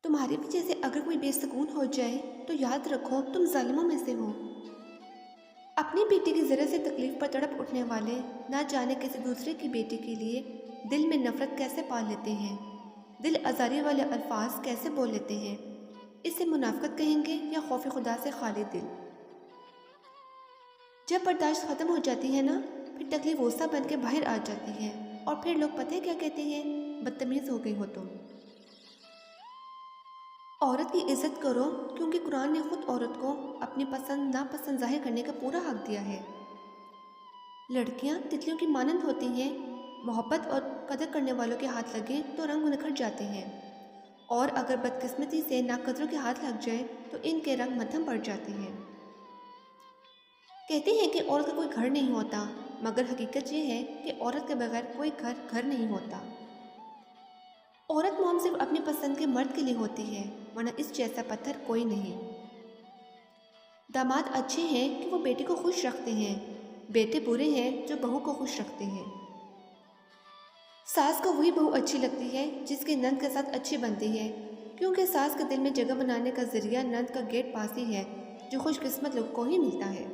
تمہاری وجہ سے اگر کوئی بے سکون ہو جائے تو یاد رکھو تم ظالموں میں سے ہو۔ اپنی بیٹی کی ذرا سے تکلیف پر تڑپ اٹھنے والے نہ جانے کسی دوسرے کی بیٹی کے لیے دل میں نفرت کیسے پال لیتے ہیں، دل آزاری والے الفاظ کیسے بول لیتے ہیں، اسے منافقت کہیں گے یا خوف خدا سے خالی دل؟ جب برداشت ختم ہو جاتی ہے نا، پھر تکلیف غصہ بن کے باہر آ جاتی ہے، اور پھر لوگ پتہ کیا کہتے ہیں؟ بدتمیز ہو گئی ہو تم۔ عورت کی عزت کرو، کیونکہ قرآن نے خود عورت کو اپنی پسند ناپسند ظاہر کرنے کا پورا حق دیا ہے۔ لڑکیاں تتلیوں کی مانند ہوتی ہیں، محبت اور قدر کرنے والوں کے ہاتھ لگے تو رنگ نکھر جاتے ہیں، اور اگر بدقسمتی سے ناقدروں کے ہاتھ لگ جائے تو ان کے رنگ مدھم پڑ جاتے ہیں۔ کہتے ہیں کہ عورت کا کوئی گھر نہیں ہوتا، مگر حقیقت یہ ہے کہ عورت کے بغیر کوئی گھر نہیں ہوتا۔ عورت موم صرف اپنی پسند کے مرد کے لیے ہوتی ہے، ورنہ اس جیسا پتھر کوئی نہیں۔ داماد اچھے ہیں کہ وہ بیٹی کو خوش رکھتے ہیں، بیٹے برے ہیں جو بہو کو خوش رکھتے ہیں۔ ساس کو وہی بہو اچھی لگتی ہے جس کے نند کے ساتھ اچھی بنتی ہے، کیونکہ ساس کے دل میں جگہ بنانے کا ذریعہ نند کا گیٹ پاس ہی ہے، جو خوش قسمت لوگوں کو ہی ملتا ہے۔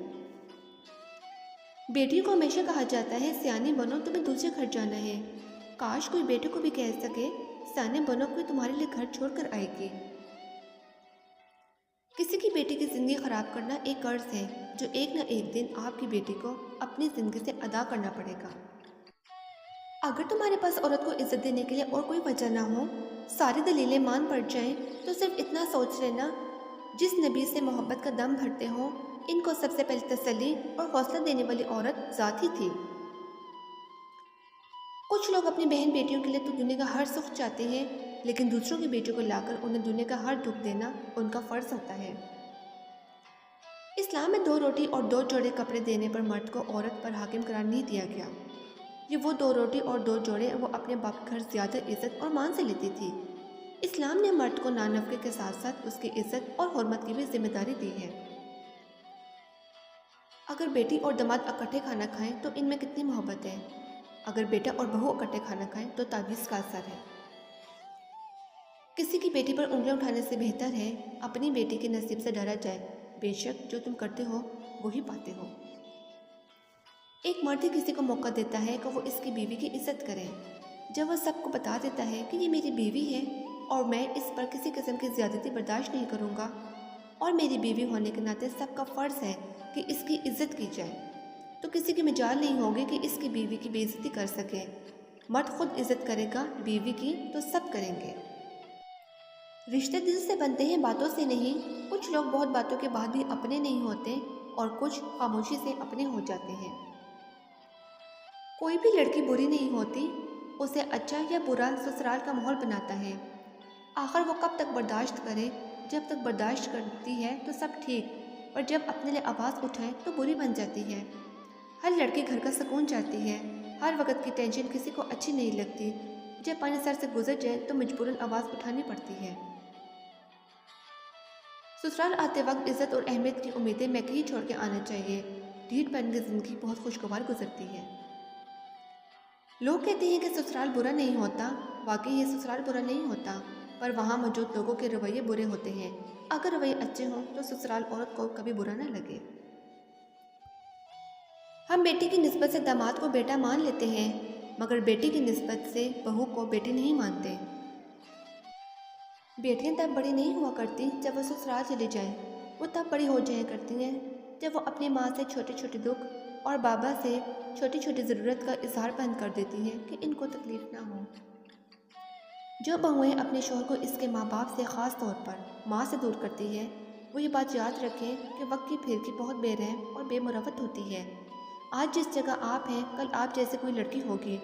بیٹیوں کو ہمیشہ کہا جاتا ہے سیانی بنو تمہیں دوسرے گھر جانا ہے، کاش کوئی بیٹے کو بھی کہہ سکے سیانے بنو کوئی تمہارے لیے گھر چھوڑ کر آئے گی۔ کسی کی بیٹی کی زندگی خراب کرنا ایک قرض ہے جو ایک نہ ایک دن آپ کی بیٹی کو اپنی زندگی سے ادا کرنا پڑے گا۔ اگر تمہارے پاس عورت کو عزت دینے کے لیے اور کوئی وجہ نہ ہو، ساری دلیلیں مان پڑ جائیں، تو صرف اتنا سوچ لینا، جس نبی سے محبت کا دم بھرتے ہو، ان کو سب سے پہلے تسلی اور حوصلہ دینے والی عورت ذات ہی تھی۔ کچھ لوگ اپنی بہن بیٹیوں کے لیے تو دنیا کا ہر سکھ چاہتے ہیں، لیکن دوسروں کی بیٹیوں کو لا کر انہیں دنیا کا ہر دکھ دینا ان کا فرض ہوتا ہے۔ اسلام میں 2 روٹی اور 2 جوڑے کپڑے دینے پر مرد کو عورت پر حاکم قرار نہیں دیا گیا۔ یہ وہ 2 روٹی اور 2 جوڑے وہ اپنے باپ کے گھر زیادہ عزت اور مان سے لیتی تھی۔ اسلام نے مرد کو نانفقے کے ساتھ ساتھ اس کی عزت اور حرمت کی بھی ذمہ داری دی ہے۔ اگر بیٹی اور داماد اکٹھے کھانا کھائیں تو ان میں کتنی محبت ہے، اگر بیٹا اور بہو اکٹھے کھانا کھائیں تو تعویذ کا اثر ہے۔ کسی کی بیٹی پر انگلیاں اٹھانے سے بہتر ہے اپنی بیٹی کے نصیب سے ڈرا جائے، بے شک جو تم کرتے ہو وہی پاتے ہو۔ ایک مرد ہی کسی کو موقع دیتا ہے کہ وہ اس کی بیوی کی عزت کرے، جب وہ سب کو بتا دیتا ہے کہ یہ میری بیوی ہے اور میں اس پر کسی قسم کی زیادتی برداشت نہیں کروں گا، اور میری بیوی ہونے کے ناطے سب کا فرض ہے کہ اس کی عزت کی جائے، تو کسی کی مجال نہیں ہوگی کہ اس کی بیوی کی بے عزتی کر سکے۔ مرد خود عزت کرے گا بیوی کی تو سب کریں گے۔ رشتے دل سے بنتے ہیں، باتوں سے نہیں۔ کچھ لوگ بہت باتوں کے بعد بھی اپنے نہیں ہوتے اور کچھ خاموشی سے اپنے ہو جاتے ہیں۔ کوئی بھی لڑکی بری نہیں ہوتی، اسے اچھا یا برا سسرال کا ماحول بناتا ہے۔ آخر وہ کب تک برداشت کرے؟ جب تک برداشت کرتی ہے تو سب ٹھیک، اور جب اپنے لیے آواز اٹھائے تو بری بن جاتی ہے۔ ہر لڑکی گھر کا سکون چاہتی ہے، ہر وقت کی ٹینشن کسی کو اچھی نہیں لگتی، جب پانی سر سے گزر جائے تو مجبوراً آواز اٹھانی پڑتی ہے۔ سسرال آتے وقت عزت اور اہمیت کی امیدیں میں ہی چھوڑ کے آنا چاہیے۔ ڈھیٹ بن کی زندگی بہت خوشگوار گزرتی ہے۔ لوگ کہتے ہیں کہ سسرال برا نہیں ہوتا، واقعی یہ سسرال برا نہیں ہوتا، پر وہاں موجود لوگوں کے رویے برے ہوتے ہیں۔ اگر رویے اچھے ہوں تو سسرال عورت کو کبھی برا نہ لگے۔ ہم بیٹی کی نسبت سے داماد کو بیٹا مان لیتے ہیں، مگر بیٹی کی نسبت سے بہو کو بیٹی نہیں مانتے۔ بیٹیاں تب بڑی نہیں ہوا کرتی جب وہ سسرال چلی جائیں، وہ تب بڑی ہو جایا کرتی ہیں جب وہ اپنی ماں سے چھوٹے چھوٹے دکھ اور بابا سے چھوٹی چھوٹی ضرورت کا اظہار بند کر دیتی ہیں کہ ان کو تکلیف نہ ہو۔ جو بہویں اپنے شوہر کو اس کے ماں باپ سے خاص طور پر ماں سے دور کرتی ہے، وہ یہ بات یاد رکھیں کہ وقت کی پھرکی بہت بے رحم اور بے مروت ہوتی ہے۔ آج جس جگہ آپ ہیں کل آپ جیسے کوئی لڑکی ہوگی،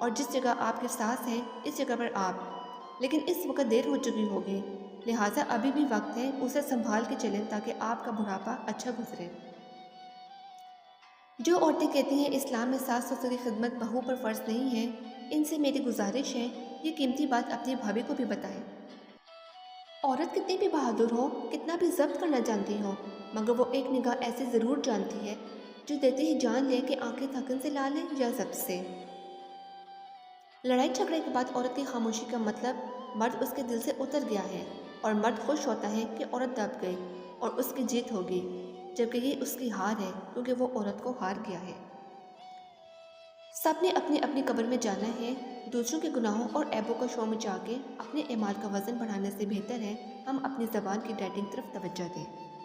اور جس جگہ آپ کے ساس ہیں اس جگہ پر آپ، لیکن اس وقت دیر ہو چکی ہوگی، لہٰذا ابھی بھی وقت ہے، اسے سنبھال کے چلیں تاکہ آپ کا بڑھاپا اچھا گزرے۔ جو عورتیں کہتی ہیں اسلام میں ساس سسر کی خدمت بہو پر فرض نہیں ہے، ان سے میری گزارش ہے یہ قیمتی بات اپنی بھابھی کو بھی بتائیں۔ عورت کتنی بھی بہادر ہو، کتنا بھی ضبط کرنا جانتی ہو، مگر وہ ایک نگاہ ایسے ضرور جانتی ہے جو دیتے ہی جان لے کہ آنکھیں تھکن سے لال ہیں یا ضبط سے۔ لڑائی جھگڑے کے بعد عورت کی خاموشی کا مطلب مرد اس کے دل سے اتر گیا ہے۔ اور مرد خوش ہوتا ہے کہ عورت دب گئی اور اس کی جیت ہوگی، جبکہ یہ اس کی ہار ہے کیونکہ وہ عورت کو ہار گیا ہے۔ سب نے اپنی اپنی قبر میں جانا ہے۔ دوسروں کے گناہوں اور عیبوں کا شو مچا کے اپنے اعمال کا وزن بڑھانے سے بہتر ہے ہم اپنی زبان کی ڈائٹنگ طرف توجہ دیں۔